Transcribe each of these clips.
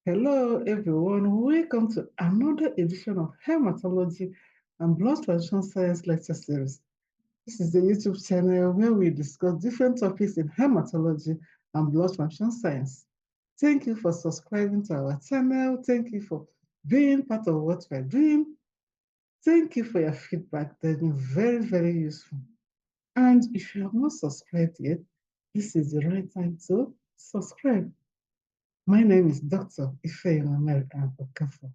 Hello, everyone. Welcome to another edition of Hematology and Blood Transfusion Science Lecture Series. This is the YouTube channel where we discuss different topics in hematology and blood transfusion science. Thank you for subscribing to our channel. Thank you for being part of what we're doing. Thank you for your feedback. That's been very, very useful. And if you have not subscribed yet, this is the right time to subscribe. My name is Dr. Ifeyinwa Maryann Okafor.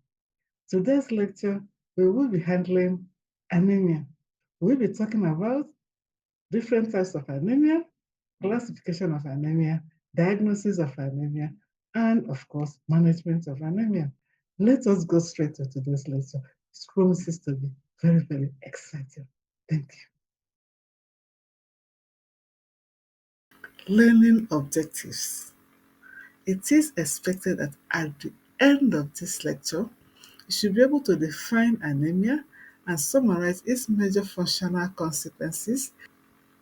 Today's lecture, we will be handling anemia. We'll be talking about different types of anemia, classification of anemia, diagnosis of anemia, and of course, management of anemia. Let us go straight to today's lecture. It promises to be very, very exciting. Thank you. Learning objectives. It is expected that at the end of this lecture, you should be able to define anemia and summarize its major functional consequences.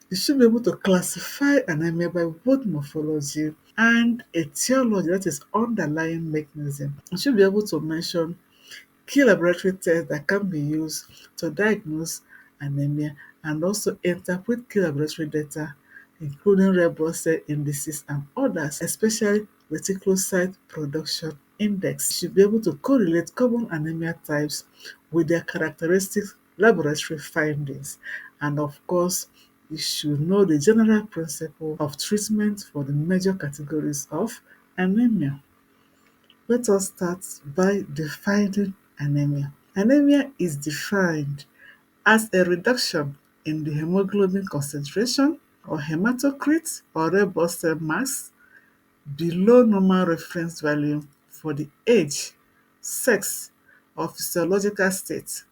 You should be able to classify anemia by both morphology and etiology, that is, underlying mechanism. You should be able to mention key laboratory tests that can be used to diagnose anemia and also interpret key laboratory data, including red blood cell indices and others, especially reticulocyte production index. You should be able to correlate common anemia types with their characteristic laboratory findings. And of course, you should know the general principle of treatment for the major categories of anemia. Let us start by defining anemia. Anemia is defined as a reduction in the hemoglobin concentration or hematocrit or red blood cell mass below normal reference value for the age, sex, or physiological state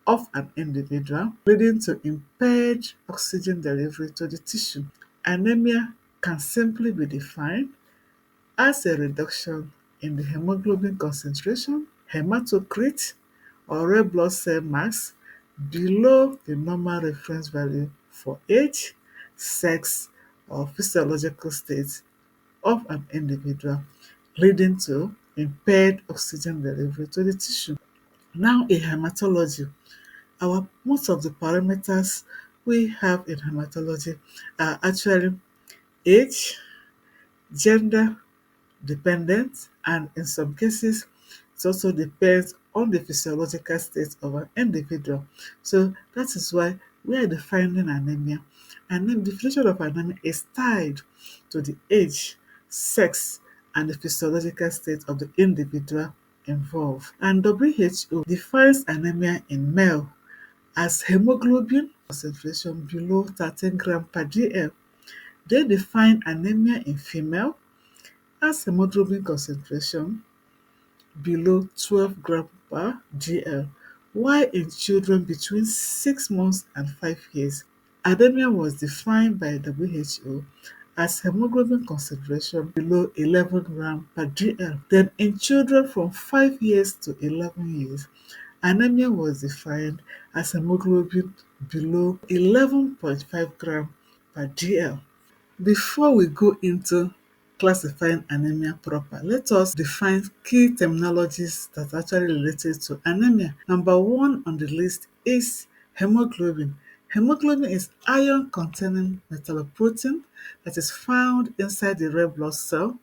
of an individual, leading to impaired oxygen delivery to the tissue. Anemia can simply be defined as a reduction in the hemoglobin concentration, hematocrit, or red blood cell mass below the normal reference value for age, sex, or physiological state of an individual, leading to impaired oxygen delivery to the tissue. Now, in hematology, most of the parameters we have in hematology are actually age, gender dependent, and in some cases, it also depends on the physiological state of an individual. So that is why we are defining anemia. And then the definition of anemia is tied to the age, sex, and the physiological state of the individual involved. And WHO defines anemia in male as hemoglobin concentration below 13 grams per dl. They define anemia in female as hemoglobin concentration below 12 grams per gl, while in children between 6 months and 5 years. Anemia was defined by WHO as hemoglobin concentration below 11 grams per gl. Then in children from 5 years to 11 years, anemia was defined as hemoglobin below 11.5 grams per gl. Before we go into classifying anemia proper, let us define key terminologies that are actually related to anemia. Number one on the list is hemoglobin. Hemoglobin is iron-containing metalloprotein that is found inside the red blood cell.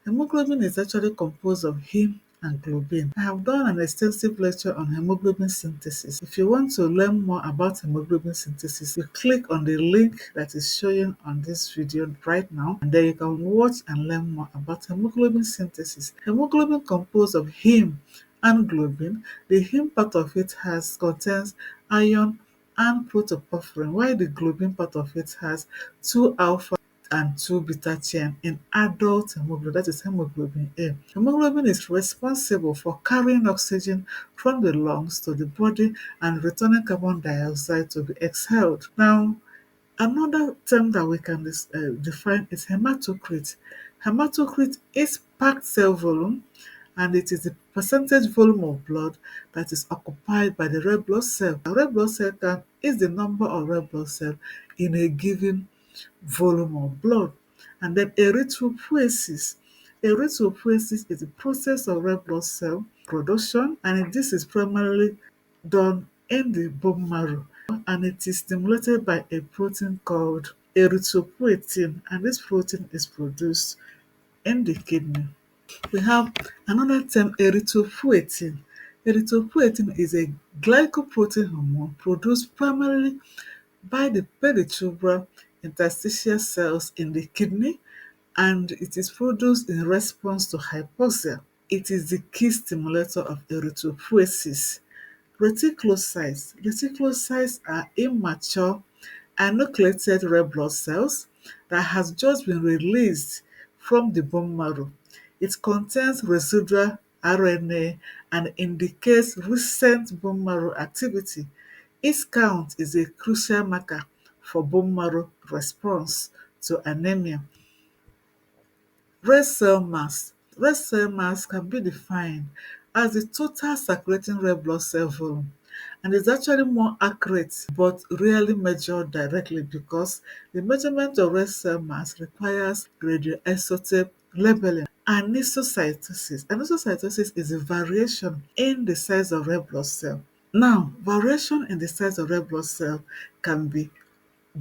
Hemoglobin is actually composed of heme and globin. I have done an extensive lecture on hemoglobin synthesis. If you want to learn more about hemoglobin synthesis, you click on the link that is showing on this video right now, and then you can watch and learn more about hemoglobin synthesis. Hemoglobin composed of heme and globin. The heme part of it contains iron and protoporphyrin, while the globin part of it has 2 alpha and 2 beta chain in adult hemoglobin, that is hemoglobin A. Hemoglobin is responsible for carrying oxygen from the lungs to the body and returning carbon dioxide to be exhaled. Now, another term that we can define is hematocrit. Hematocrit is packed cell volume, and it is the percentage volume of blood that is occupied by the red blood cell. A red blood cell count is the number of red blood cells in a given volume of blood. And then erythropoiesis. Erythropoiesis is the process of red blood cell production, and this is primarily done in the bone marrow, and it is stimulated by a protein called erythropoietin, and this protein is produced in the kidney. We have another term, erythropoietin. Erythropoietin is a glycoprotein hormone produced primarily by the periturbal interstitial cells in the kidney, and it is produced in response to hypoxia. It is the key stimulator of erythropoiesis. Reticulocytes. Reticulocytes are immature enucleated red blood cells that has just been released from the bone marrow. It contains residual RNA and indicates recent bone marrow activity. Its count is a crucial marker for bone marrow response to anemia. Red cell mass. Red cell mass can be defined as the total circulating red blood cell volume, and is actually more accurate but rarely measured directly because the measurement of red cell mass requires radioisotope labeling. Anisocytosis. Anisocytosis is a variation in the size of red blood cell. Now, variation in the size of red blood cell can be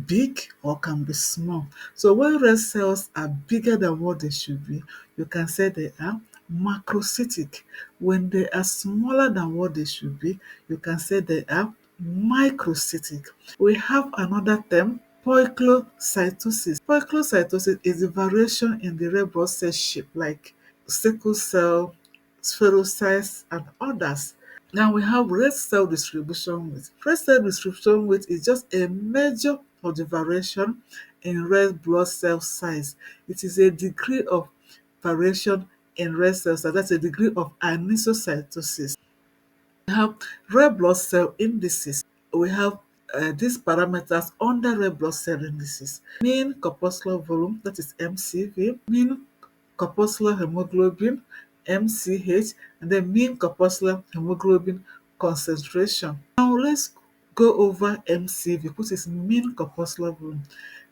big or can be small. So when red cells are bigger than what they should be, you can say they are macrocytic. When they are smaller than what they should be, you can say they are microcytic. We have another term, poikilocytosis. Poikilocytosis is a variation in the red blood cell shape, like sickle cell, spherocytes, and others. Now we have red cell distribution weight. Red cell distribution weight is just a measure of the variation in red blood cell size. It is a degree of variation in red cells, so that's a degree of anisocytosis. We have red blood cell indices. We have these parameters under red blood cell indices. Mean corpuscular volume, that is MCV, mean corpuscular hemoglobin, MCH, and then mean corpuscular hemoglobin concentration. Now let's go over MCV, which is mean corpuscular volume.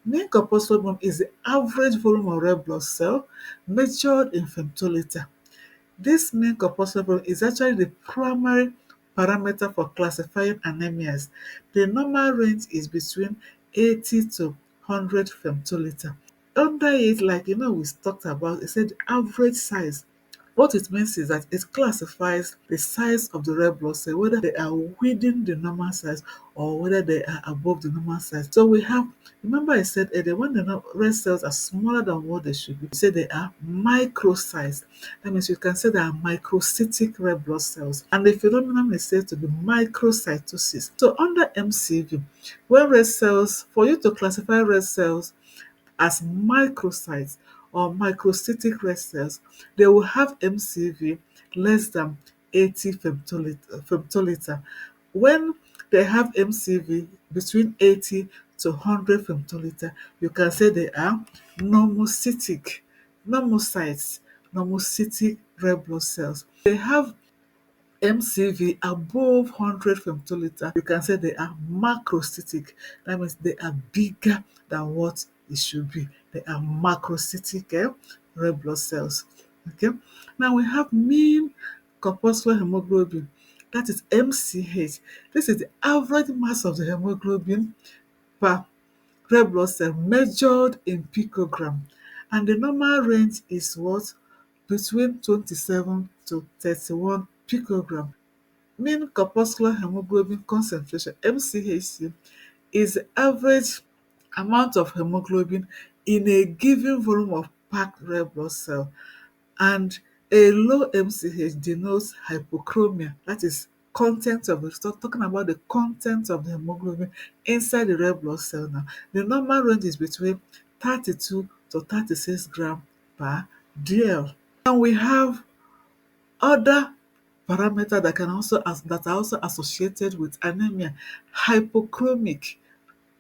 Mean corpuscular volume is the average volume of red blood cell measured in femtoliter. This mean corpuscular volume is actually the primary parameter for classifying anemias. The normal range is between 80 to 100 femtoliter. Under it, like we talked about, it said average size. What it means is that it classifies the size of the red blood cell, whether they are within the normal size or whether they are above the normal size. So we have, remember I said earlier, when the red cells are smaller than what they should be, we say they are microcytes. That means you can say they are microcytic red blood cells. And the phenomenon is said to be microcytosis. So under MCV, when red cells, for you to classify red cells as microcytes or microcytic red cells, they will have MCV less than 80 femtoliter. When they have MCV between 80 to 100 femtoliter, you can say they are normocytic, normocytes, normocytic red blood cells. They have MCV above 100 femtoliter, you can say they are macrocytic. That means they are bigger than what it should be. They are macrocytic red blood cells. Okay. Now we have mean corpuscular hemoglobin. That is MCH. This is the average mass of the hemoglobin per red blood cell measured in picogram. And the normal range is what? Between 27 to 31 picogram. Mean corpuscular hemoglobin concentration, MCHC, is the average amount of hemoglobin in a given volume of packed red blood cell, and a low MCH denotes hypochromia, that is content of the, so talking about the content of the hemoglobin inside the red blood cell. Now the normal range is between 32 to 36 gram per dl. And we have other parameters that can also that are also associated with anemia. Hypochromic,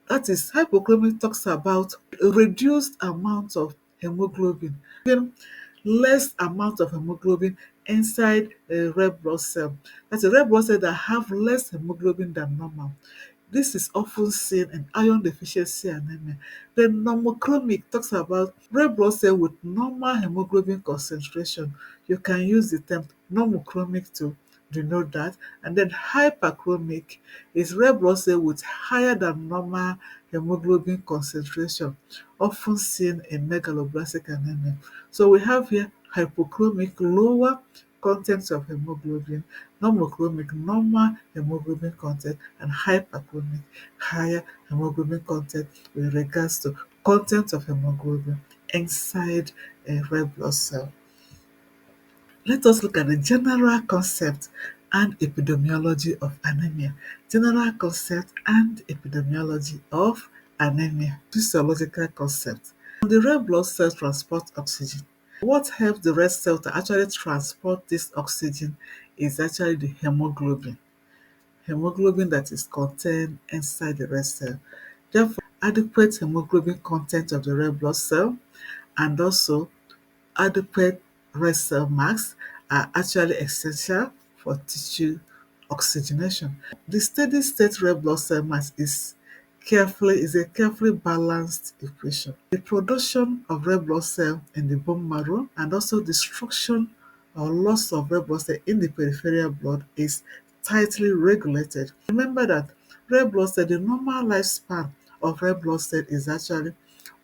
that is, hypochromic talks about a reduced amount of hemoglobin, even less amount of hemoglobin inside a red blood cell. That's a red blood cell that have less hemoglobin than normal. This is often seen in iron deficiency anemia. Then normochromic talks about red blood cell with normal hemoglobin concentration. You can use the term normochromic to denote that. And then hyperchromic is red blood cell with higher than normal hemoglobin concentration, often seen in megaloblastic anemia. So we have here hypochromic, lower content of hemoglobin, normochromic, normal hemoglobin content, and hyperchromic, higher hemoglobin content with regards to content of hemoglobin inside a red blood cell. Let us look at the general concept and epidemiology of anemia. General concept and epidemiology of anemia. Physiological concept. The red blood cell transport oxygen. What helps the red cell to actually transport this oxygen is actually the hemoglobin. Hemoglobin that is contained inside the red cell. Therefore, adequate hemoglobin content of the red blood cell and also adequate red cell mass are actually essential for tissue oxygenation. The steady state red blood cell mass is a carefully balanced equation. The production of red blood cell in the bone marrow and also destruction or loss of red blood cell in the peripheral blood is tightly regulated. Remember that red blood cell, the normal lifespan of red blood cell is actually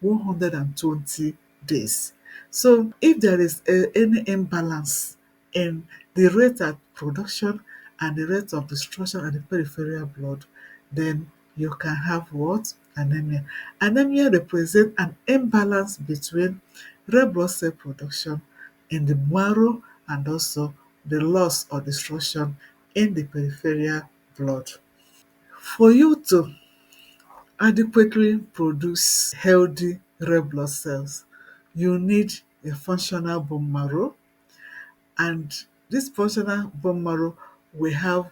120 days. So if there is any imbalance in the rate of production and the rate of destruction of the peripheral blood, then you can have what? Anemia. Anemia represents an imbalance between red blood cell production in the marrow and also the loss or destruction in the peripheral blood. For you to adequately produce healthy red blood cells, you need a functional bone marrow, and this functional bone marrow will have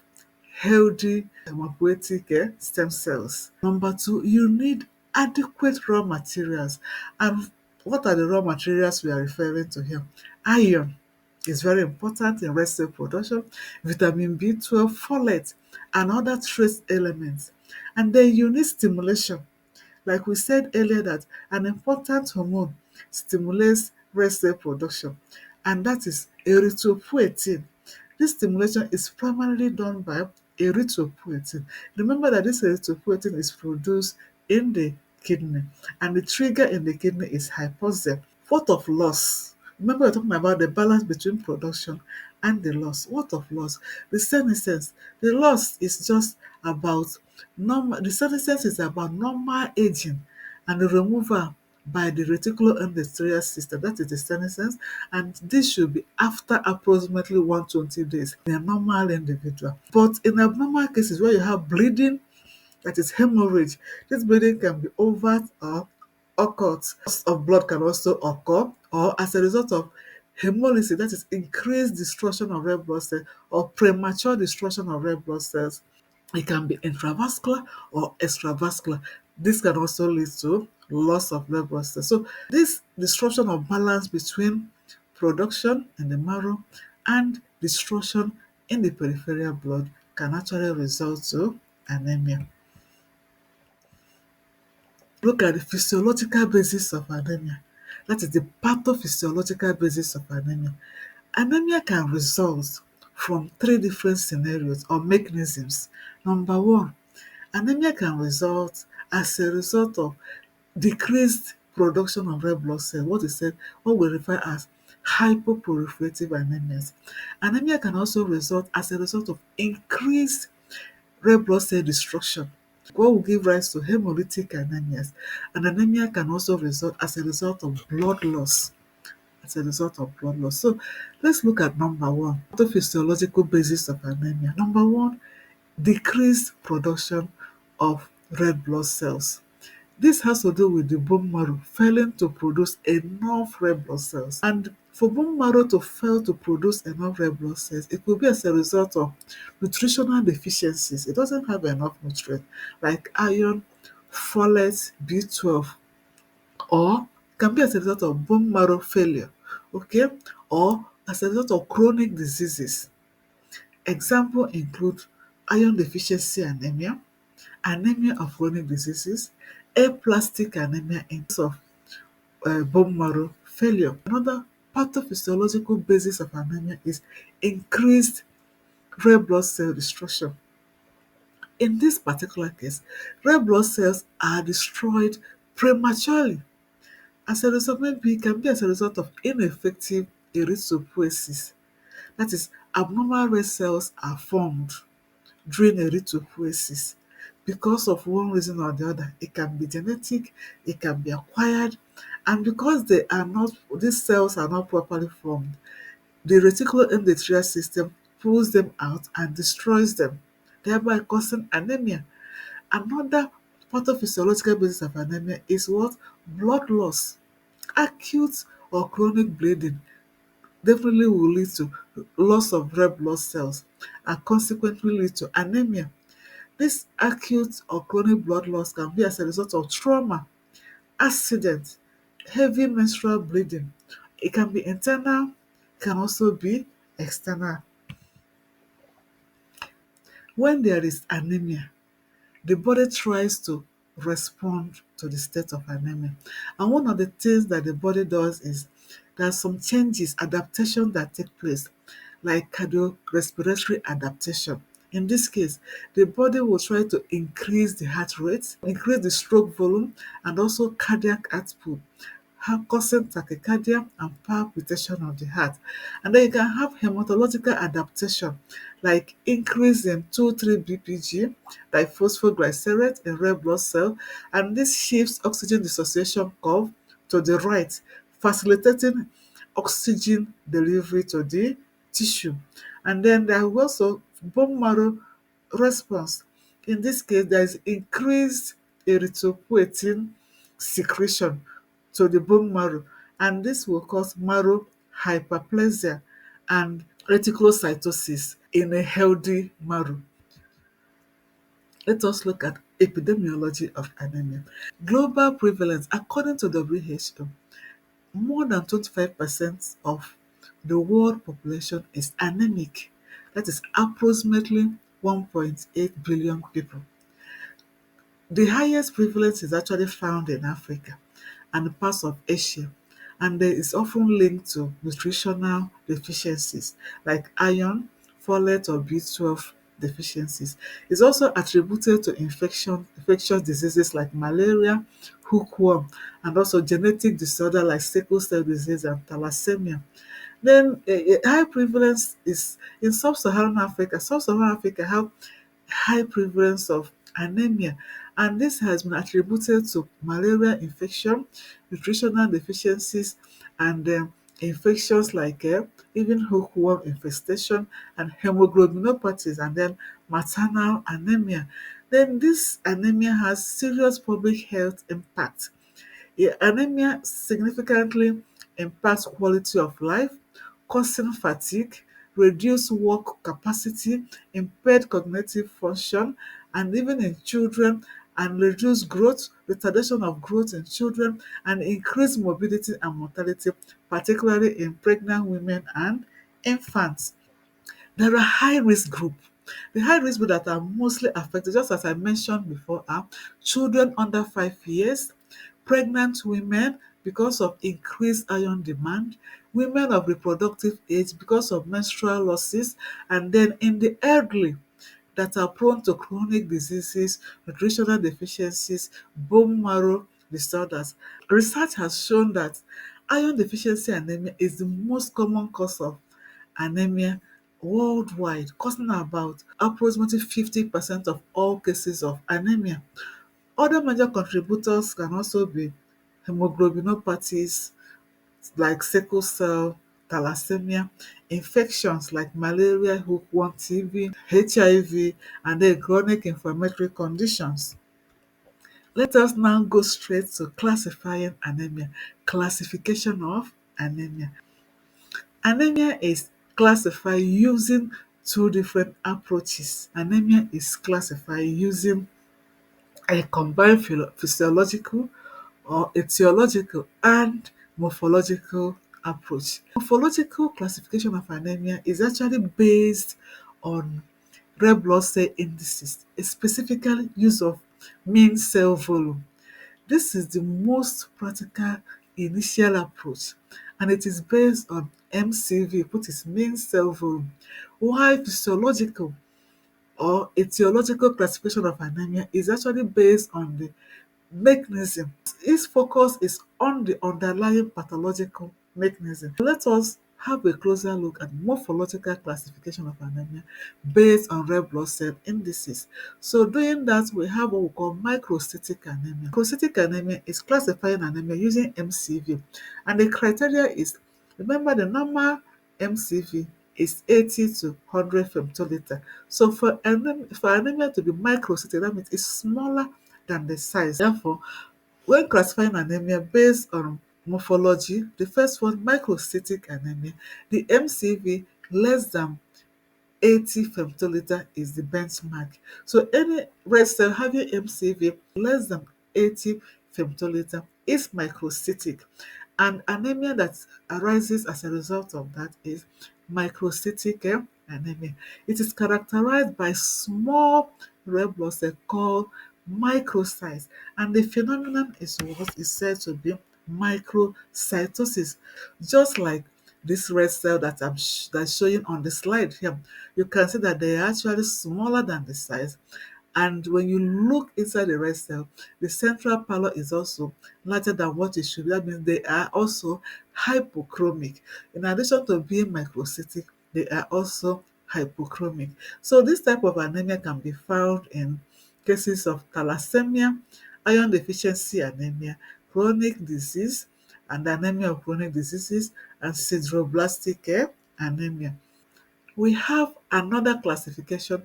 healthy hematopoietic stem cells. Number two, you need adequate raw materials. And what are the raw materials we are referring to here? Iron is very important in red cell production, vitamin B12, folate, and other trace elements. And then you need stimulation. Like we said earlier that an important hormone stimulates red cell production, and that is erythropoietin. This stimulation is primarily done by erythropoietin. Remember that this erythropoietin is produced in the kidney, and the trigger in the kidney is hypoxia. What of loss? Remember, we're talking about the balance between production and the loss. What of loss? The senescence. The loss is just about normal. The senescence is about normal aging and the removal by the reticuloendothelial system. That is the senescence, and this should be after approximately 120 days in a normal individual. But in abnormal cases where you have bleeding, that is hemorrhage, this bleeding can be overt or occult. Loss of blood can also occur, or as a result of hemolysis, that is increased destruction of red blood cells or premature destruction of red blood cells. It can be intravascular or extravascular. This can also lead to loss of red blood cells. So this disruption of balance between production in the marrow and destruction in the peripheral blood can actually result to anemia. Look at the physiological basis of anemia. That is the pathophysiological basis of anemia. Anemia can result from three different scenarios or mechanisms. Number one, anemia can result as a result of decreased production of red blood cells, what we refer as hypoproliferative anemias. Anemia can also result as a result of increased red blood cell destruction, what will give rise to hemolytic anemias. And anemia can also result as a result of blood loss. So let's look at number one, the physiological basis of anemia. Number one, decreased production of red blood cells. This has to do with the bone marrow failing to produce enough red blood cells. And for bone marrow to fail to produce enough red blood cells, it could be as a result of nutritional deficiencies. It doesn't have enough nutrients like iron, folate, B12, or can be as a result of bone marrow failure, okay, or as a result of chronic diseases. Example include iron deficiency anemia, anemia of chronic diseases, aplastic anemia in case of bone marrow failure. Another pathophysiological basis of anemia is increased red blood cell destruction. In this particular case, red blood cells are destroyed prematurely as a result, maybe it can be as a result of ineffective erythropoiesis. That is, abnormal red cells are formed during erythropoiesis because of one reason or the other. It can be genetic, it can be acquired, and because these cells are not properly formed, the reticular endothelial system pulls them out and destroys them, thereby causing anemia. Another pathophysiological basis of anemia is what? Blood loss. Acute or chronic bleeding definitely will lead to loss of red blood cells and consequently lead to anemia. This acute or chronic blood loss can be as a result of trauma, accident, heavy menstrual bleeding. It can be internal, can also be external. When there is anemia, the body tries to respond to the state of anemia. And one of the things that the body does is there are some changes, adaptation that take place, like cardiorespiratory adaptation. In this case, the body will try to increase the heart rate, increase the stroke volume, and also cardiac output, causing tachycardia and palpitation of the heart. And then you can have hematological adaptation, like increase in 2,3-BPG, diphosphoglycerate in red blood cell, and this shifts oxygen dissociation curve to the right, facilitating oxygen delivery to the tissue. And then there is also bone marrow response. In this case, there is increased erythropoietin secretion to the bone marrow, and this will cause marrow hyperplasia and reticulocytosis in a healthy marrow. Let us look at epidemiology of anemia. Global prevalence, according to WHO, more than 25% of the world population is anemic. That is approximately 1.8 billion people. The highest prevalence is actually found in Africa and parts of Asia, and it is often linked to nutritional deficiencies like iron, folate, or B12 deficiencies. It's also attributed to infectious diseases like malaria, hookworm, and also genetic disorder like sickle cell disease and thalassemia. Then high prevalence is in sub-Saharan Africa. Sub-Saharan Africa have high prevalence of anemia, and this has been attributed to malaria infection, nutritional deficiencies, and infections like even hookworm infestation and hemoglobinopathies, and then maternal anemia. Then this anemia has serious public health impact. Anemia significantly impacts quality of life, causing fatigue, reduced work capacity, impaired cognitive function, and even in children, and reduced growth, retardation of growth in children, and increased morbidity and mortality, particularly in pregnant women and infants. There are high-risk group. The high-risk group that are mostly affected, just as I mentioned before, are children under 5 years, pregnant women because of increased iron demand, women of reproductive age because of menstrual losses, and then in the elderly that are prone to chronic diseases, nutritional deficiencies, bone marrow disorders. Research has shown that iron deficiency anemia is the most common cause of anemia worldwide, causing about approximately 50% of all cases of anemia. Other major contributors can also be hemoglobinopathies like sickle cell, thalassemia, infections like malaria, hookworm, TB, HIV, and then chronic inflammatory conditions. Let us now go straight to classifying anemia. Classification of anemia. Anemia is classified using two different approaches. Anemia is classified using a combined physiological or etiological and morphological approach. Morphological classification of anemia is actually based on red blood cell indices, a specifically use of mean cell volume. This is the most practical initial approach, and it is based on MCV, which is mean cell volume, while physiological or etiological classification of anemia is actually based on the mechanism. Its focus is on the underlying pathological mechanism. Let us have a closer look at morphological classification of anemia based on red blood cell indices. So doing that, we have what we call microcytic anemia. Microcytic anemia is classifying anemia using MCV, and the criteria is, remember, the normal MCV is 80 to 100 femtoliter. So for anemia to be microcytic, that means it's smaller than the size. Therefore, when classifying anemia based on morphology, the first one, microcytic anemia, the MCV less than 80 femtoliter is the benchmark. So any red cell having MCV less than 80 femtoliter is microcytic. And anemia that arises as a result of that is microcytic anemia. It is characterized by small red blood cells called microcytes, and the phenomenon is what is said to be microcytosis, just like this red cell that that's showing on the slide here. You can see that they are actually smaller than the size, and when you look inside the red cell, the central pallor is also larger than what it should be. That means they are also hypochromic. In addition to being microcytic, they are also hypochromic. So this type of anemia can be found in cases of thalassemia, iron deficiency anemia, chronic disease, and anemia of chronic diseases, and sideroblastic anemia. We have another classification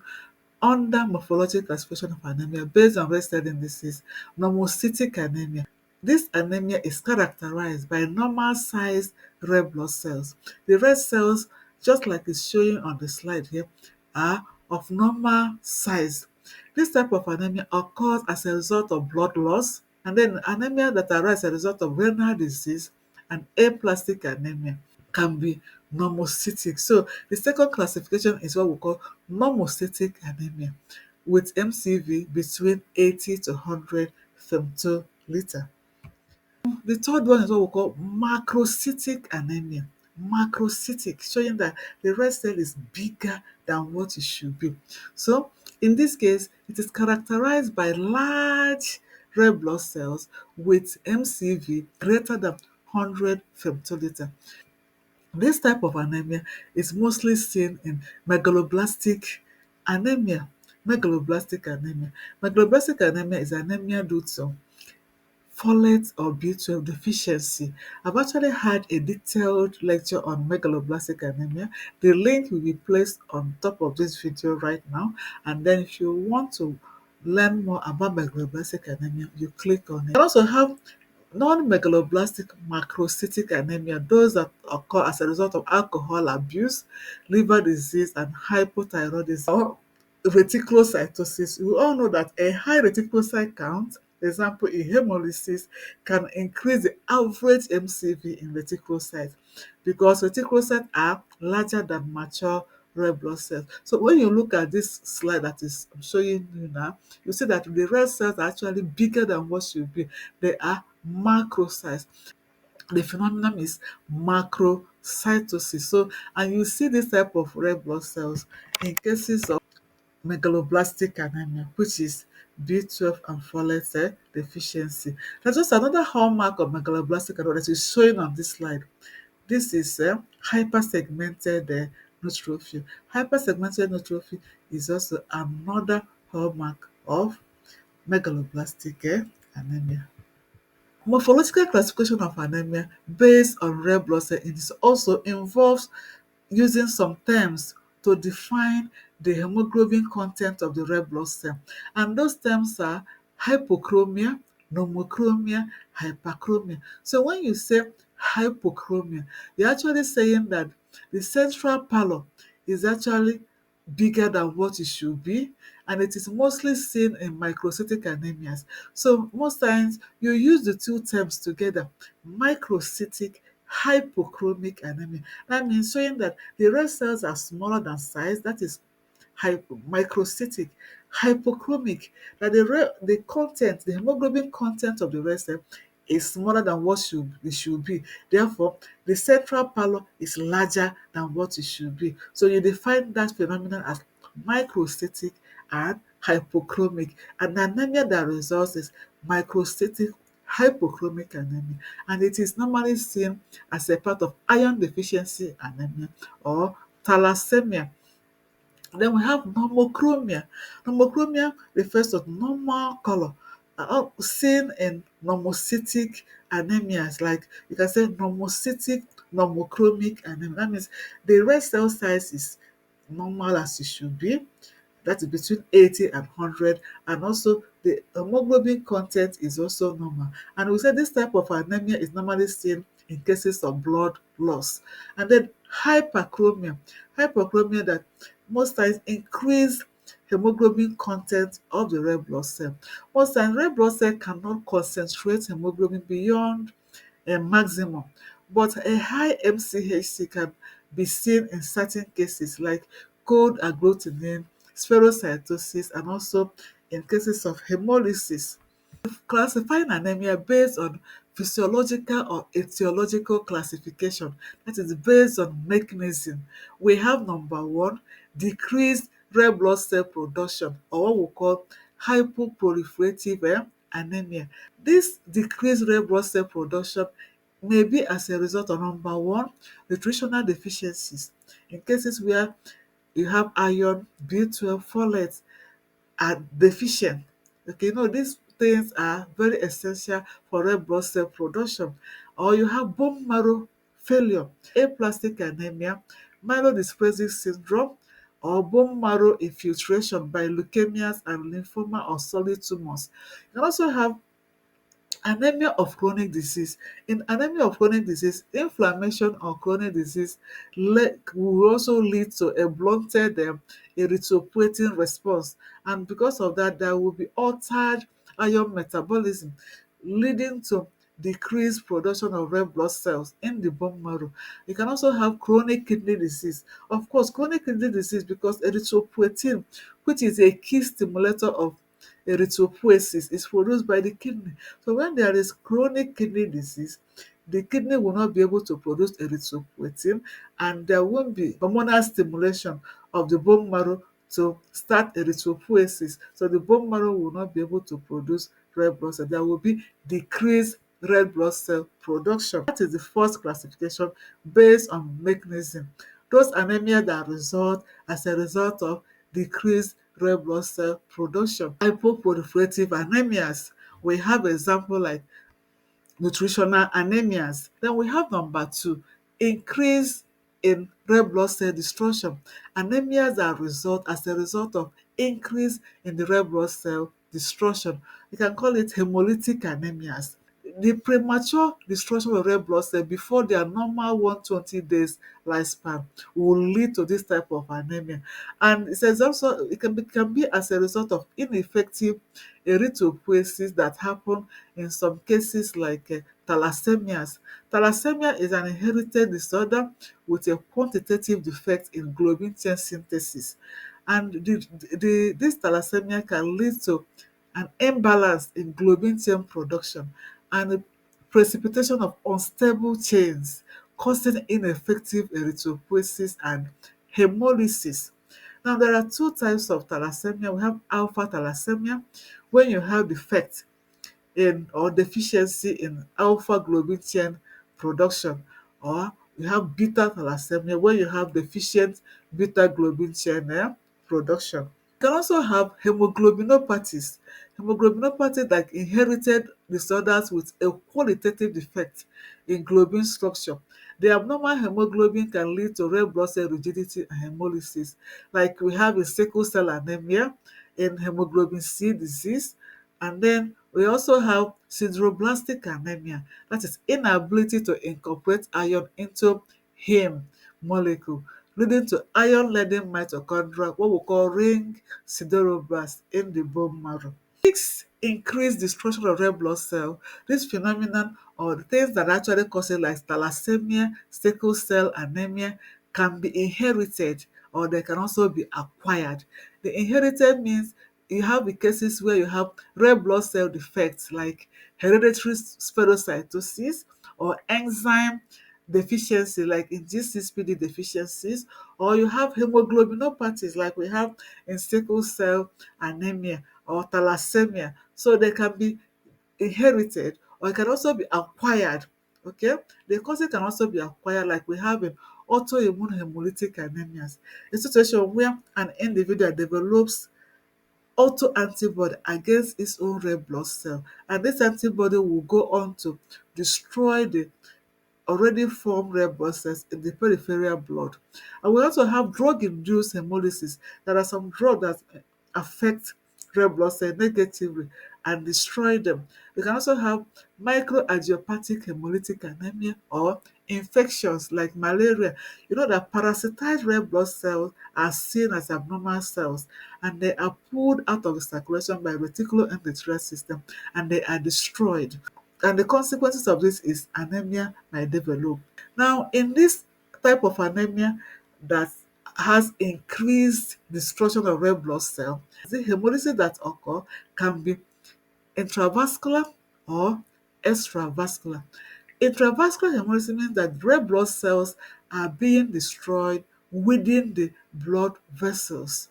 under morphological classification of anemia based on red cell indices, normocytic anemia. This anemia is characterized by normal sized red blood cells. The red cells, just like it's showing on the slide here, are of normal size. This type of anemia occurs as a result of blood loss, and then anemia that arises as a result of renal disease and aplastic anemia can be normocytic. So the second classification is what we call normocytic anemia with MCV between 80 to 100 femtoliter. The third one is what we call macrocytic anemia. Macrocytic, showing that the red cell is bigger than what it should be. So in this case, it is characterized by large red blood cells with MCV greater than 100 femtoliter. This type of anemia is mostly seen in megaloblastic anemia. Megaloblastic anemia. Megaloblastic anemia is anemia due to folate or B12 deficiency. I've actually had a detailed lecture on megaloblastic anemia. The link will be placed on top of this video right now. And then if you want to learn more about megaloblastic anemia, you click on it. I also have non-megaloblastic macrocytic anemia, those that occur as a result of alcohol abuse, liver disease, and hypothyroidism or reticulocytosis. We all know that a high reticulocyte count, example in hemolysis, can increase the average MCV in reticulocytes because reticulocytes are larger than mature red blood cells. So when you look at this slide that is showing you now, you see that the red cells are actually bigger than what should be. They are macrocytes. The phenomenon is macrocytosis. So, and you see this type of red blood cells in cases of megaloblastic anemia, which is B12 and folate deficiency. There's just another hallmark of megaloblastic anemia that is showing on this slide. This is hypersegmented neutrophil. Hypersegmented neutrophil is also another hallmark of megaloblastic anemia. Morphological classification of anemia based on red blood cell indices also involves using some terms to define the hemoglobin content of the red blood cell. And those terms are hypochromia, normochromia, hyperchromia. So when you say hypochromia, you're actually saying that the central pallor is actually bigger than what it should be, and it is mostly seen in microcytic anemias. So most times you use the two terms together, microcytic hypochromic anemia. That means showing that the red cells are smaller than size, that is microcytic, hypochromic, that the content, the hemoglobin content of the red cell is smaller than what it should be. Therefore, the central pallor is larger than what it should be. So you define that phenomenon as microcytic and hypochromic. And the anemia that results is microcytic hypochromic anemia, and it is normally seen as a part of iron deficiency anemia or thalassemia. Then we have normochromia. Normochromia refers to normal color seen in normocytic anemias. Like you can say normocytic, normochromic anemia. That means the red cell size is normal as it should be, that is between 80 and 100, and also the hemoglobin content is also normal. And we say this type of anemia is normally seen in cases of blood loss. And then hyperchromia. Hyperchromia that most times increase hemoglobin content of the red blood cell. Most times red blood cell cannot concentrate hemoglobin beyond a maximum, but a high MCHC can be seen in certain cases like cold agglutinin, spherocytosis, and also in cases of hemolysis. Classifying anemia based on physiological or etiological classification, that is based on mechanism. We have number one, decreased red blood cell production, or what we call hypoproliferative anemia. This decreased red blood cell production may be as a result of number one, nutritional deficiencies. In cases where you have iron, B12, folate are deficient. Okay, no, these things are very essential for red blood cell production. Or you have bone marrow failure, aplastic anemia, myelodysplastic syndrome, or bone marrow infiltration by leukemias and lymphoma or solid tumors. You can also have anemia of chronic disease. In anemia of chronic disease, inflammation or chronic disease will also lead to a blunted erythropoietin response, and because of that there will be altered iron metabolism, leading to decreased production of red blood cells in the bone marrow. You can also have chronic kidney disease. Of course, chronic kidney disease, because erythropoietin, which is a key stimulator of erythropoiesis, is produced by the kidney. So when there is chronic kidney disease, the kidney will not be able to produce erythropoietin, and there won't be hormonal stimulation of the bone marrow to start erythropoiesis. So the bone marrow will not be able to produce red blood cell. There will be decreased red blood cell production. That is the first classification based on mechanism. Those anemia that result as a result of decreased red blood cell production. Hypoproliferative anemias, we have example like nutritional anemias. Then we have number two, increase in red blood cell destruction. Anemias that result as a result of increase in the red blood cell destruction. You can call it hemolytic anemias. The premature destruction of red blood cell before their normal 120 days lifespan will lead to this type of anemia. And it says also it can be as a result of ineffective erythropoiesis that happen in some cases like thalassemias. Thalassemia is an inherited disorder with a quantitative defect in globin 10 synthesis. And this thalassemia can lead to an imbalance in globin 10 production and the precipitation of unstable chains, causing ineffective erythropoiesis and hemolysis. Now, there are two types of thalassemia. We have alpha thalassemia, when you have defect in or deficiency in alpha globin 10 production, or you have beta thalassemia, where you have deficient beta globin 10 production. You can also have hemoglobinopathies. Hemoglobinopathy like inherited disorders with a qualitative defect in globin structure. The abnormal hemoglobin can lead to red blood cell rigidity and hemolysis, like we have in sickle cell anemia, in hemoglobin C disease, and then we also have sideroblastic anemia, that is inability to incorporate iron into heme molecule, leading to iron-laden mitochondria, what we call ring sideroblasts in the bone marrow. Six, increase destruction of red blood cell. This phenomenon, or the things that actually cause it, like thalassemia, sickle cell anemia, can be inherited or they can also be acquired. The inherited means you have the cases where you have red blood cell defects like hereditary spherocytosis or enzyme deficiency like in G6PD deficiencies, or you have hemoglobinopathies like we have in sickle cell anemia or thalassemia. So they can be inherited or it can also be acquired. Okay, the causes can also be acquired, like we have in autoimmune hemolytic anemias, a situation where an individual develops autoantibody against its own red blood cell, and this antibody will go on to destroy the already formed red blood cells in the peripheral blood. And we also have drug-induced hemolysis. There are some drugs that affect red blood cells negatively and destroy them. We can also have microangiopathic hemolytic anemia or infections like malaria. You know that parasitized red blood cells are seen as abnormal cells and they are pulled out of the circulation by reticuloendothelial system and they are destroyed, and the consequences of this is anemia might develop. Now, in this type of anemia that has increased destruction of red blood cell, the hemolysis that occur can be intravascular or extravascular. Intravascular hemolysis means that red blood cells are being destroyed within the blood vessels,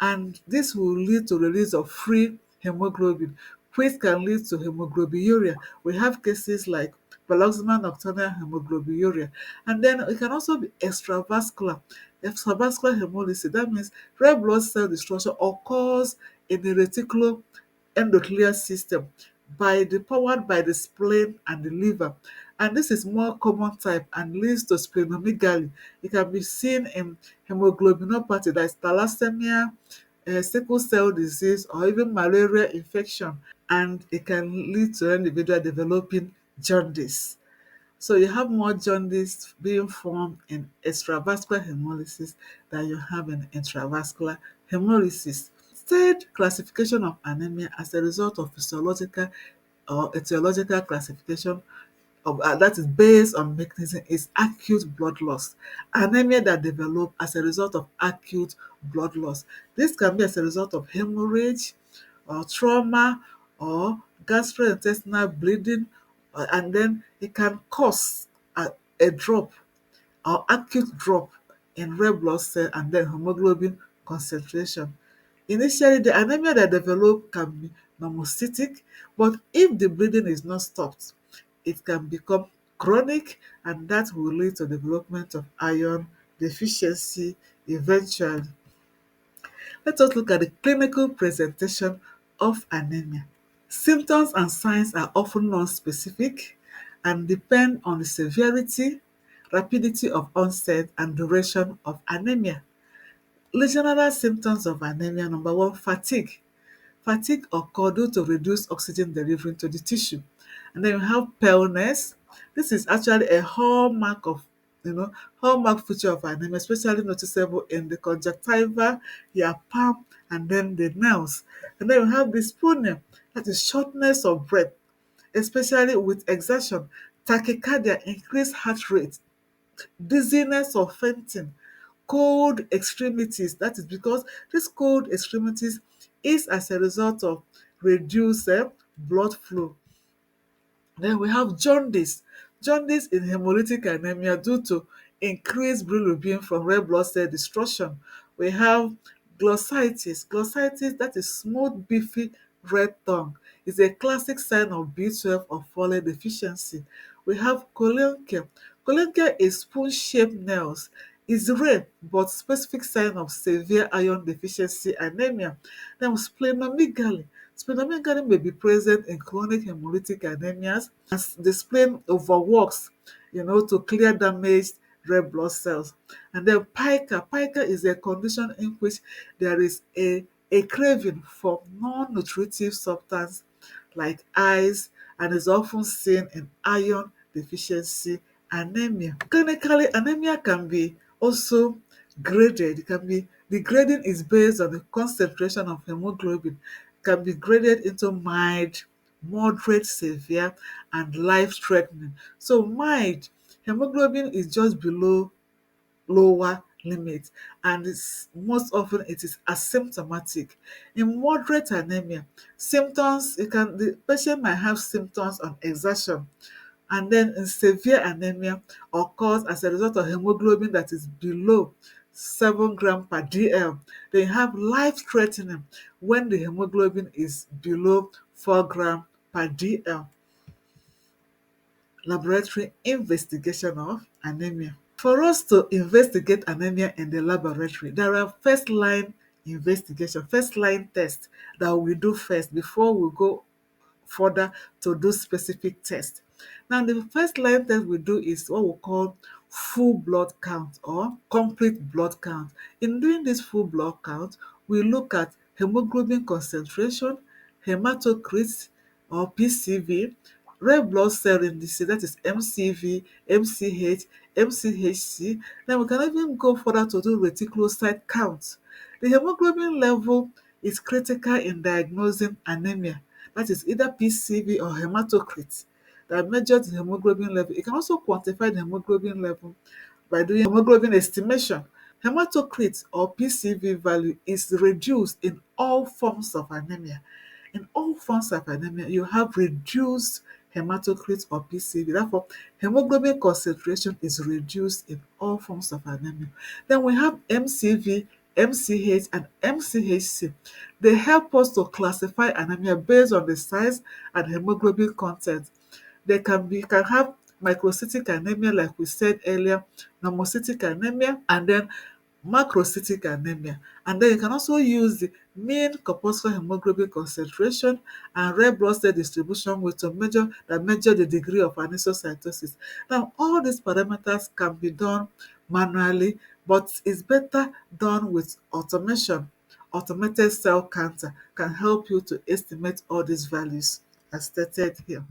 and this will lead to release of free hemoglobin, which can lead to hemoglobinuria. We have cases like paroxysmal nocturnal hemoglobinuria, and then it can also be extravascular. Extravascular hemolysis, that means red blood cell destruction occurs in the reticuloendothelial system powered by the spleen and the liver, and this is more common type and leads to splenomegaly. It can be seen in hemoglobinopathy, that is thalassemia, sickle cell disease, or even malaria infection, and it can lead to an individual developing jaundice. So you have more jaundice being formed in extravascular hemolysis than you have in intravascular hemolysis. Third classification of anemia as a result of physiological or etiological classification of that is based on mechanism is acute blood loss. Anemia that develop as a result of acute blood loss. This can be as a result of hemorrhage or trauma or gastrointestinal bleeding, and then it can cause a drop or acute drop in red blood cell and then hemoglobin concentration. Initially, the anemia that develop can be normocytic, but if the bleeding is not stopped, it can become chronic, and that will lead to development of iron deficiency eventually. Let us look at the clinical presentation of anemia. Symptoms and signs are often non-specific and depend on the severity, rapidity of onset, and duration of anemia. General symptoms of anemia: number one, fatigue. Fatigue occur due to reduced oxygen delivery to the tissue. And then you have paleness. This is actually a hallmark of, hallmark feature of anemia, especially noticeable in the conjunctiva, your palm, and then the nails. And then you have dyspnea, that is shortness of breath, especially with exertion, tachycardia, increased heart rate, dizziness or fainting, cold extremities. That is because this cold extremities is as a result of reduced blood flow. Then we have jaundice. Jaundice in hemolytic anemia due to increased bilirubin from red blood cell destruction. We have glossitis. Glossitis, that is smooth, beefy red tongue, is a classic sign of B12 or folate deficiency. We have cholelcia. Cholelcia is spoon-shaped nails. Is rare but specific sign of severe iron deficiency anemia. Then splenomegaly. Splenomegaly may be present in chronic hemolytic anemias as the spleen overworks, to clear damaged red blood cells. And then pica. Pica is a condition in which there is a craving for non-nutritive substance like ice, and is often seen in iron deficiency anemia. Clinically, anemia can be also graded. It can be the grading is based on the concentration of hemoglobin. It can be graded into mild, moderate, severe, and life-threatening. So mild, hemoglobin is just below lower limit, and most often it is asymptomatic. In moderate anemia, the patient might have symptoms on exertion, and then in severe anemia occurs as a result of hemoglobin that is below 7 gram per dl. They have life-threatening when the hemoglobin is below 4 gram per dl. Laboratory investigation of anemia. For us to investigate anemia in the laboratory, there are first line tests that we do first before we go further to do specific tests. Now, the first line test we do is what we call full blood count or complete blood count. In doing this full blood count, we look at hemoglobin concentration, hematocrit or PCV, red blood cell indices, that is MCV, MCH, MCHC. Then we can even go further to do reticulocyte count. The hemoglobin level is critical in diagnosing anemia, that is either PCV or hematocrit, that measures the hemoglobin level. It can also quantify the hemoglobin level by doing hemoglobin estimation. Hematocrit or PCV value is reduced in all forms of anemia. In all forms of anemia, you have reduced hematocrit or PCV. Therefore, hemoglobin concentration is reduced in all forms of anemia. Then we have MCV, MCH, and MCHC. They help us to classify anemia based on the size and hemoglobin content. Can have microcytic anemia, like we said earlier, normocytic anemia, and then macrocytic anemia. And then you can also use the mean corpuscular hemoglobin concentration and red blood cell distribution weight to measure the degree of anisocytosis. Now, all these parameters can be done manually, but it's better done with automation. Automated cell counter can help you to estimate all these values as stated here.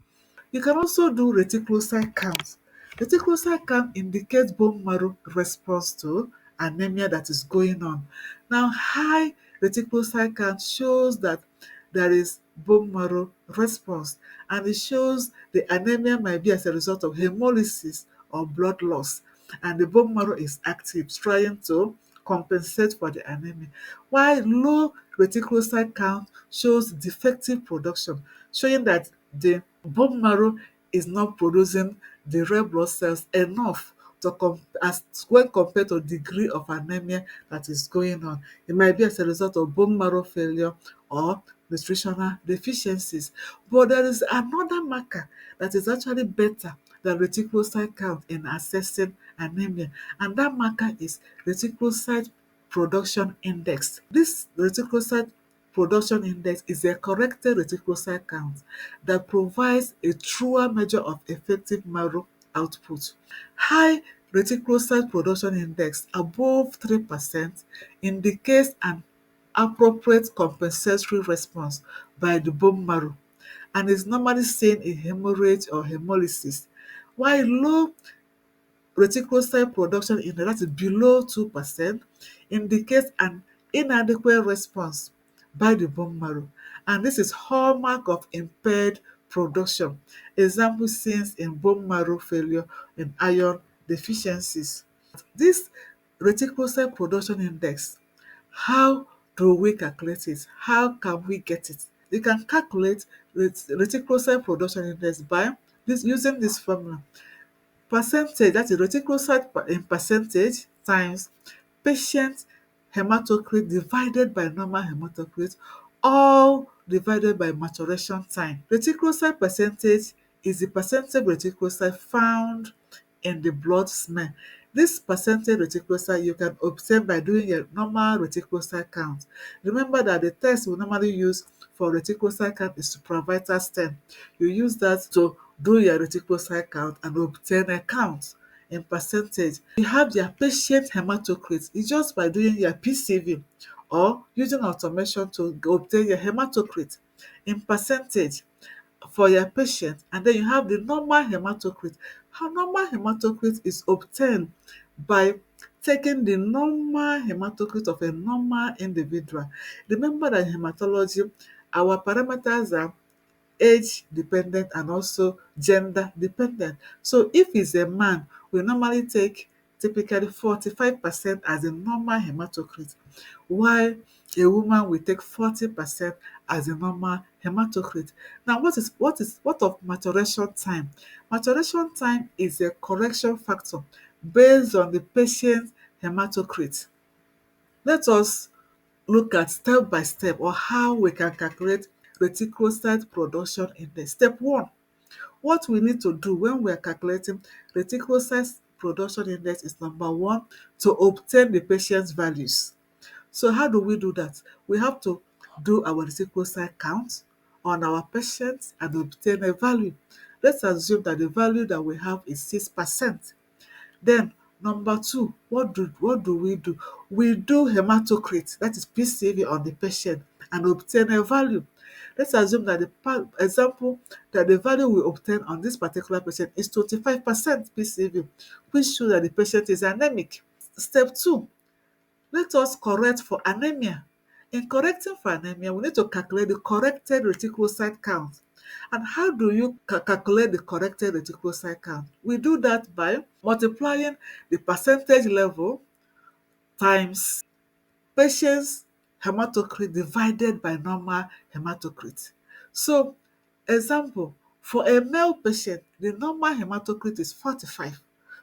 You can also do reticulocyte count. Reticulocyte count indicates bone marrow response to anemia that is going on. Now, high reticulocyte count shows that there is bone marrow response, and it shows the anemia might be as a result of hemolysis or blood loss, and the bone marrow is active, trying to compensate for the anemia. While low reticulocyte count shows defective production, showing that the bone marrow is not producing the red blood cells enough as when compared to the degree of anemia that is going on. It might be as a result of bone marrow failure or nutritional deficiencies. But there is another marker that is actually better than reticulocyte count in assessing anemia, and that marker is reticulocyte production index. This reticulocyte production index is a corrected reticulocyte count that provides a truer measure of effective marrow output. High reticulocyte production index above 3% indicates an appropriate compensatory response by the bone marrow and is normally seen in hemorrhage or hemolysis, while low reticulocyte production index, that is below 2%, indicates an inadequate response by the bone marrow, and this is hallmark of impaired production. Example seen in bone marrow failure and iron deficiencies. This reticulocyte production index, how do we calculate it? How can we get it? You can calculate reticulocyte production index by using this formula. Percentage, that is reticulocyte in percentage times patient hematocrit divided by normal hematocrit, all divided by maturation time. Reticulocyte percentage is the percentage reticulocyte found in the blood smear. This percentage reticulocyte you can obtain by doing a normal reticulocyte count. Remember that the test we normally use for reticulocyte count is supravital stent. You use that to do your reticulocyte count and obtain a count in percentage. You have their patient hematocrit. It's just by doing your PCV or using automation to obtain your hematocrit in percentage for your patient, and then you have the normal hematocrit. How normal hematocrit is obtained by taking the normal hematocrit of a normal individual. Remember that in hematology, our parameters are age dependent and also gender dependent. So if it's a man, we normally take typically 45% as a normal hematocrit, while a woman will take 40% as a normal hematocrit. Now, what of maturation time? Maturation time is a correction factor based on the patient's hematocrit. Let us look at step by step or how we can calculate reticulocyte production index. Step 1, what we need to do when we are calculating reticulocyte production index is number 1, to obtain the patient's values. So how do we do that? We have to do our reticulocyte count on our patients and obtain a value. Let's assume that the value that we have is 6%. Then number 2, what do we do? We do hematocrit, that is PCV, on the patient and obtain a value. Let's assume that the value we obtain on this particular patient is 25% PCV, which shows that the patient is anemic. Step 2, let us correct for anemia. In correcting for anemia, we need to calculate the corrected reticulocyte count. And how do you calculate the corrected reticulocyte count? We do that by multiplying the percentage level times patient's hematocrit divided by normal hematocrit. So, example, for a male patient, the normal hematocrit is 45,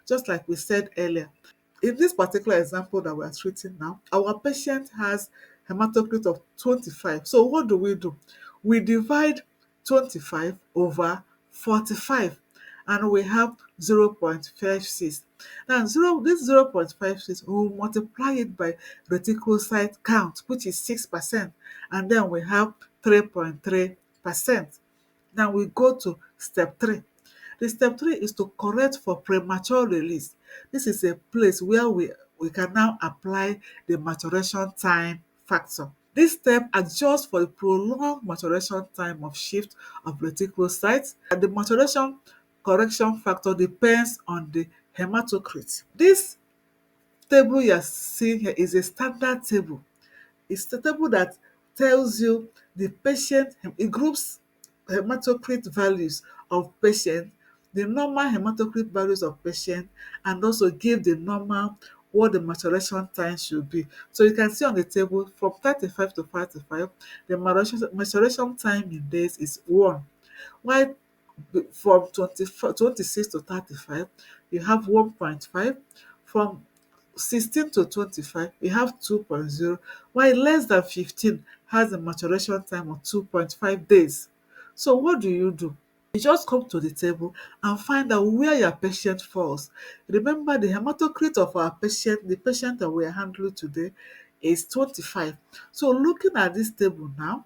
just like we said earlier. In this particular example that we are treating now, our patient has hematocrit of 25. So what do? We divide 25 over 45 and we have 0.56. Now this 0.56, we will multiply it by reticulocyte count, which is 6%, and then we have 3.3%. Now we go to step 3. The step 3 is to correct for premature release. This is a place where we can now apply the maturation time factor. This step adjusts for the prolonged maturation time of shift of reticulocytes, and the maturation correction factor depends on the hematocrit. This table you are seeing here is a standard table. It's the table that tells you the patient, it groups hematocrit values of patient, the normal hematocrit values of patient, and also give the normal what the maturation time should be. So you can see on the table from 35 to 45, the maturation time in days is 1. While from 26 to 35, you have 1.5. From 16 to 25, you have 2.0, while less than 15 has a maturation time of 2.5 days. So what do? You just come to the table and find out where your patient falls. Remember, the hematocrit of our patient, the patient that we are handling today, is 25. So looking at this table now,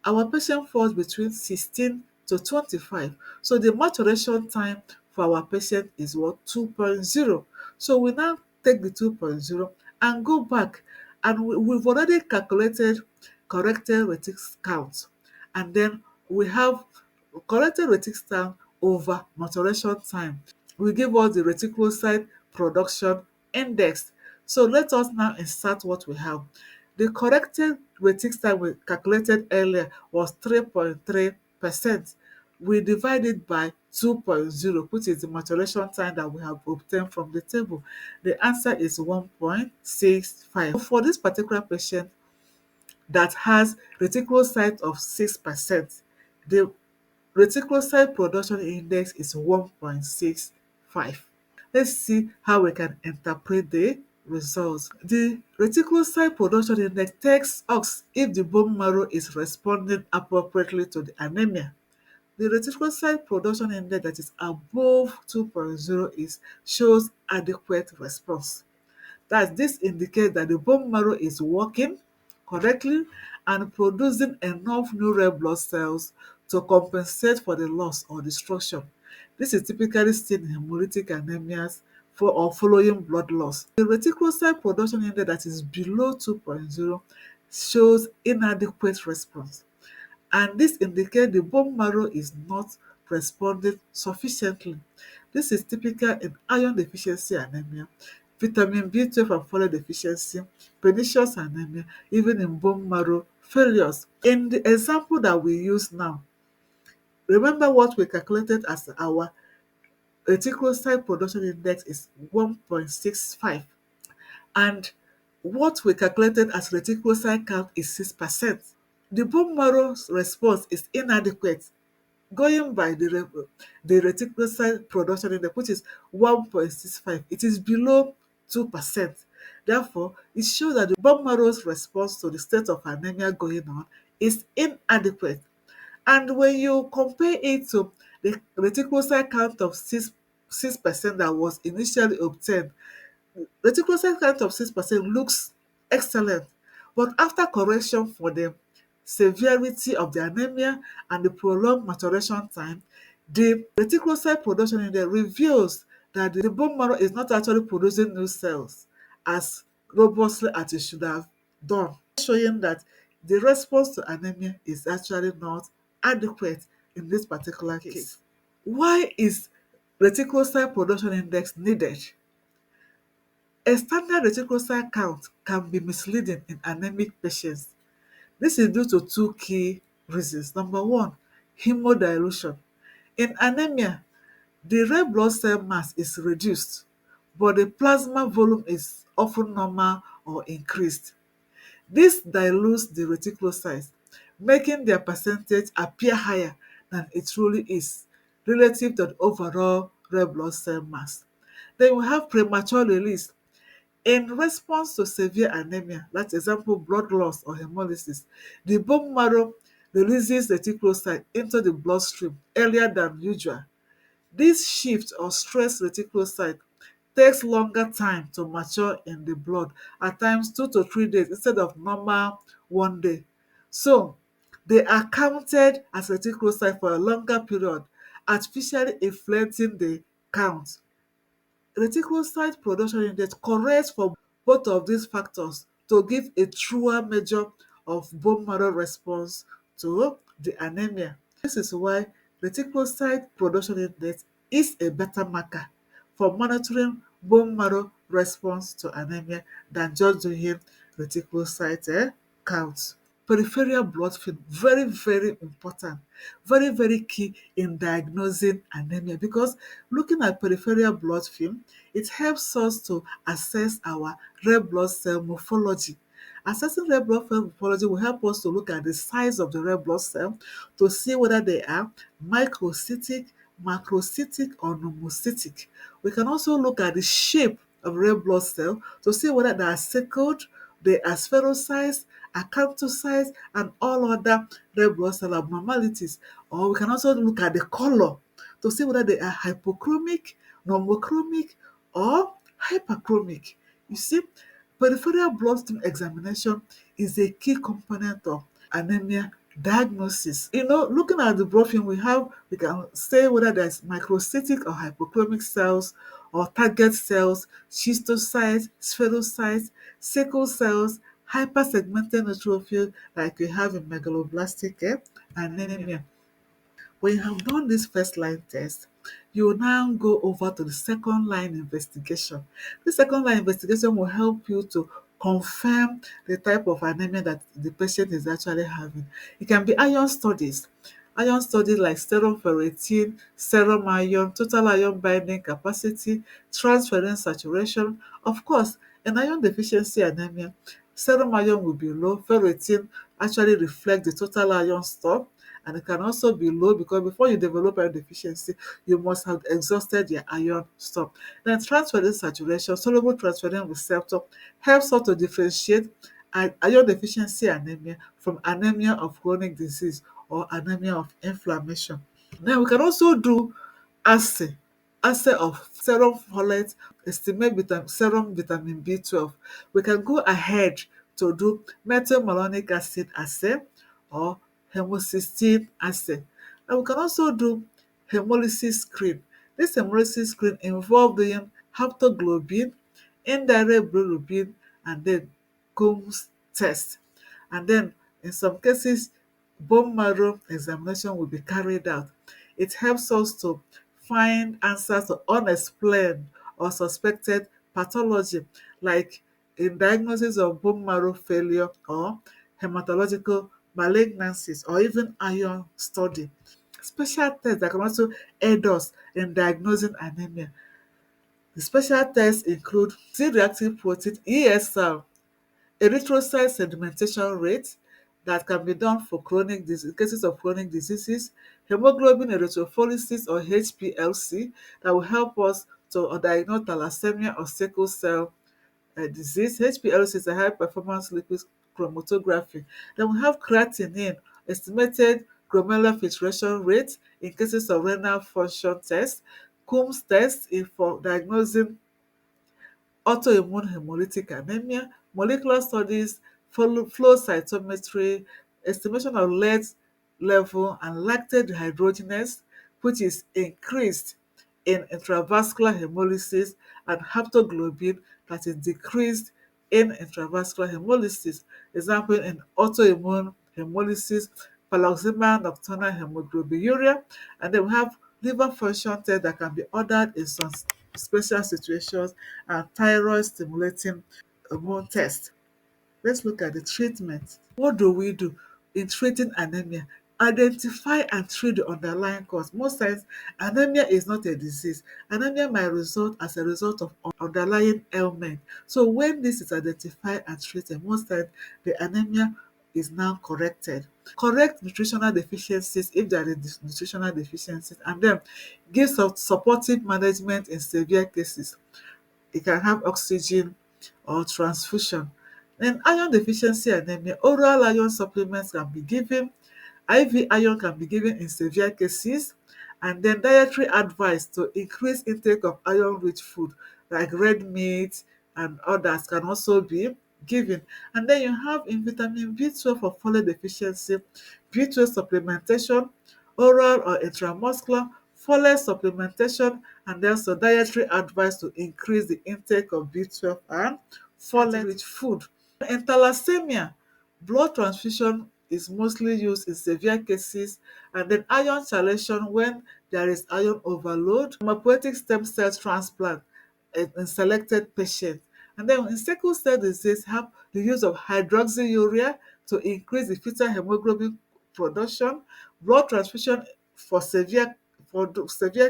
our patient falls between 16 to 25. So the maturation time for our patient is what? 2.0. So we now take the 2.0 and go back, and we've already calculated corrected retics count, and then we have corrected retics count over maturation time will give us the reticulocyte production index. So let us now insert what we have. The corrected retics time we calculated earlier was 3.3%. We divide it by 2.0, which is the maturation time that we have obtained from the table. The answer is 1.65. For this particular patient that has reticulocyte of 6%, the reticulocyte production index is 1.65. Let's see how we can interpret the results. The reticulocyte production index tells us if the bone marrow is responding appropriately to the anemia. The reticulocyte production index that is above 2.0 shows adequate response. This indicates that the bone marrow is working correctly and producing enough new red blood cells to compensate for the loss or destruction. This is typically seen in hemolytic anemias or following blood loss. The reticulocyte production index that is below 2.0 shows inadequate response, and this indicates the bone marrow is not responding sufficiently. This is typical in iron deficiency anemia, vitamin B12 and folate deficiency, pernicious anemia, even in bone marrow failures. In the example that we use now, remember what we calculated as our reticulocyte production index is 1.65, and what we calculated as reticulocyte count is 6%. The bone marrow response is inadequate going by the reticulocyte production index, which is 1.65. It is below 2%. Therefore, it shows that the bone marrow's response to the state of anemia going on is inadequate. And when you compare it to the reticulocyte count of 6% that was initially obtained, reticulocyte count of 6% looks excellent, but after correction for the severity of the anemia and the prolonged maturation time, the reticulocyte production index reveals that the bone marrow is not actually producing new cells as robustly as it should have done, showing that the response to anemia is actually not adequate in this particular case. Why is reticulocyte production index needed? A standard reticulocyte count can be misleading in anemic patients. This is due to two key reasons. Number one, hemodilution. In anemia, the red blood cell mass is reduced, but the plasma volume is often normal or increased. This dilutes the reticulocytes, making their percentage appear higher than it truly is relative to the overall red blood cell mass. Then we have premature release. In response to severe anemia, that's example blood loss or hemolysis, the bone marrow releases reticulocyte into the bloodstream earlier than usual. This shift or stress reticulocyte takes longer time to mature in the blood, at times 2 to 3 days instead of normal 1 day. So they are counted as reticulocyte for a longer period, artificially inflating the count. Reticulocyte production index corrects for both of these factors to give a truer measure of bone marrow response to the anemia. This is why reticulocyte production index is a better marker for monitoring bone marrow response to anemia than just doing reticulocyte count. Peripheral blood film, very very important, very very key in diagnosing anemia, because looking at peripheral blood film, it helps us to assess our red blood cell morphology. Assessing red blood cell morphology will help us to look at the size of the red blood cell to see whether they are microcytic, macrocytic, or normocytic. We can also look at the shape of red blood cell to see whether they are sickled, they are sphericized, acanthocytes, and all other red blood cell abnormalities. Or we can also look at the color to see whether they are hypochromic, normochromic, or hyperchromic. You see, peripheral blood stream examination is a key component of anemia diagnosis. Looking at the blood film, we can say whether there's microcytic or hypochromic cells, or target cells, schistocytes, spherocytes, sickle cells, hypersegmented neutrophil like we have in megaloblastic anemia. When you have done this first line test, you will now go over to the second line investigation. The second line investigation will help you to confirm the type of anemia that the patient is actually having. It can be iron studies. Iron studies like serum ferritin, serum iron, total iron binding capacity, transferrin saturation. Of course, in iron deficiency anemia, serum iron will be low. Ferritin actually reflects the total iron stock, and it can also be low because before you develop iron deficiency, you must have exhausted your iron stock. Then transferrin saturation, soluble transferrin receptor, helps us to differentiate iron deficiency anemia from anemia of chronic disease or anemia of inflammation. Then we can also do assay, assay of serum folate, estimate serum vitamin B12. We can go ahead to do methylmalonic acid assay or homocysteine assay. And we can also do hemolysis screen. This hemolysis screen involves doing haptoglobin, indirect bilirubin, and then Coombs test. And then in some cases, bone marrow examination will be carried out. It helps us to find answers to unexplained or suspected pathology, like in diagnosis of bone marrow failure or hematological malignancies, or even iron study. special tests that can also aid us in diagnosing anemia. The special tests include C-reactive protein (ESR), erythrocyte sedimentation rate that can be done for in cases of chronic diseases, hemoglobin erythropoiesis or HPLC that will help us to diagnose thalassemia or sickle cell disease. HPLC is a high performance lipid chromatography. Then we have creatinine, estimated glomerular filtration rate in cases of renal function test, Coombs test for diagnosing autoimmune hemolytic anemia, molecular studies, flow cytometry, estimation of lead level and lactate dehydrogenase, which is increased in intravascular hemolysis, and haptoglobin that is decreased in intravascular hemolysis. Example in autoimmune hemolysis, paroxysmal nocturnal hemoglobinuria, and then we have liver function test that can be ordered in some special situations, and thyroid stimulating hormone test. Let's look at the treatment. What do we do in treating anemia? Identify and treat the underlying cause. Most times, anemia is not a disease. Anemia might result as a result of underlying ailment. So when this is identified and treated, most times the anemia is now corrected. Correct nutritional deficiencies if there is nutritional deficiencies, and then give some supportive management in severe cases. It can have oxygen or transfusion. Then iron deficiency anemia, oral iron supplements can be given, IV iron can be given in severe cases, and then dietary advice to increase intake of iron-rich food like red meat and others can also be given. And then you have in vitamin B12 for folate deficiency, B12 supplementation, oral or intramuscular, folate supplementation, and also dietary advice to increase the intake of B12 and folate-rich food. In thalassemia, blood transfusion is mostly used in severe cases, and then iron chelation when there is iron overload, hematopoietic stem cell transplant in selected patients. And then in sickle cell disease, have the use of hydroxyurea to increase the fetal hemoglobin production, blood transfusion for severe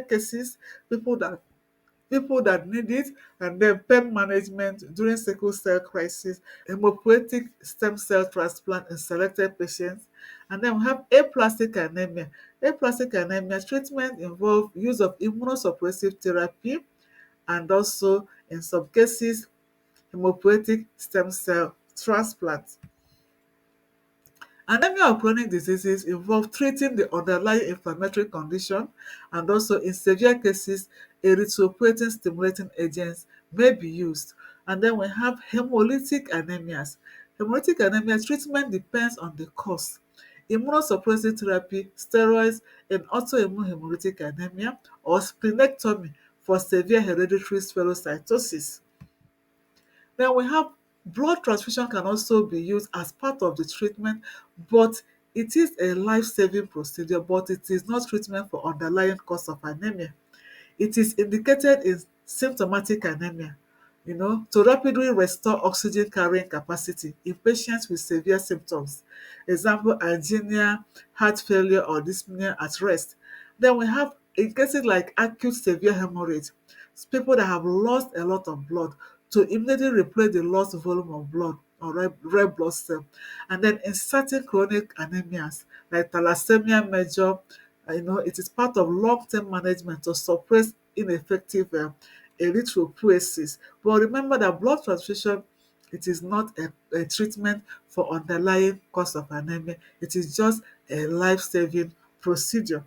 cases, people that need it, and then pain management during sickle cell crisis, hematopoietic stem cell transplant in selected patients. And then we have aplastic anemia. Aplastic anemia treatment involve use of immunosuppressive therapy, and also in some cases hematopoietic stem cell transplant. Anemia of chronic diseases involve treating the underlying inflammatory condition, and also in severe cases, erythropoietin stimulating agents may be used. And then we have hemolytic anemias. Hemolytic anemia treatment depends on the cause. Immunosuppressive therapy, steroids in autoimmune hemolytic anemia, or splenectomy for severe hereditary spherocytosis. Then we have blood transfusion can also be used as part of the treatment, but it is a life-saving procedure, but it is not treatment for underlying cause of anemia. It is indicated in symptomatic anemia, to rapidly restore oxygen carrying capacity in patients with severe symptoms. Example, angina, heart failure, or dyspnea at rest. Then we have in cases like acute severe hemorrhage, people that have lost a lot of blood, to immediately replace the lost volume of blood or red blood cell. And then in certain chronic anemias like thalassemia major, it is part of long-term management to suppress ineffective erythropoiesis. But remember that blood transfusion, it is not a treatment for underlying cause of anemia. It is just a life-saving procedure.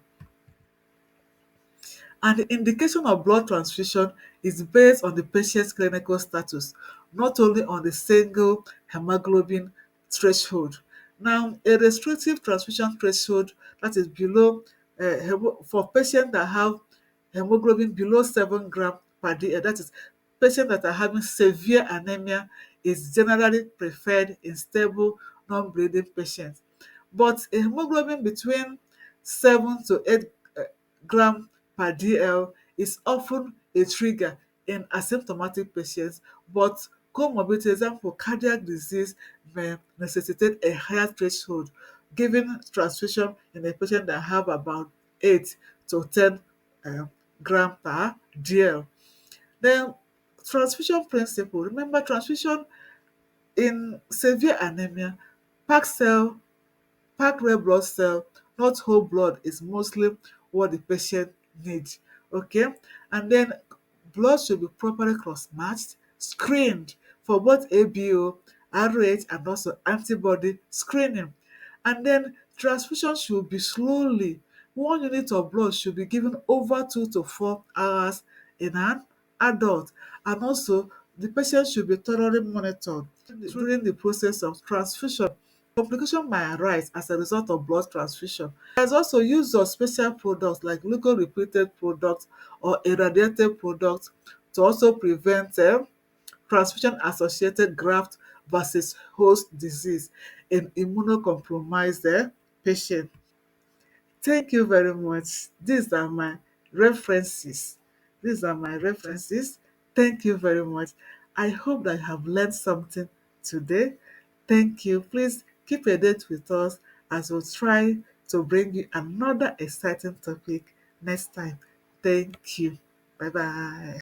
And the indication of blood transfusion is based on the patient's clinical status, not only on the single hemoglobin threshold. Now, a restrictive transfusion threshold that is below for patients that have hemoglobin below 7 grams per day, that is, patients that are having severe anemia, is generally preferred in stable, non-bleeding patients. But a hemoglobin between 7 to 8 gram per dl is often a trigger in asymptomatic patients, but comorbidity, example cardiac disease, may necessitate a higher threshold, giving transfusion in a patient that have about 8 to 10 gram per dl. Then transfusion principle. Remember, transfusion in severe anemia, packed cell packed red blood cell, not whole blood, is mostly what the patient needs. Okay, and then blood should be properly cross-matched, screened for both ABO, RH, and also antibody screening. And then transfusion should be slowly. 1 unit of blood should be given over 2 to 4 hours in an adult, and also the patient should be thoroughly monitored during the process of transfusion. Complication might arise as a result of blood transfusion. There's also use of special products like glucose-repeated products or irradiated products to also prevent transfusion-associated graft versus host disease in immunocompromised patients. Thank you very much. These are my references. These are my references. Thank you very much. I hope that you have learned something today. Thank you. Please keep a date with us as we'll try to bring you another exciting topic next time. Thank you. Bye bye.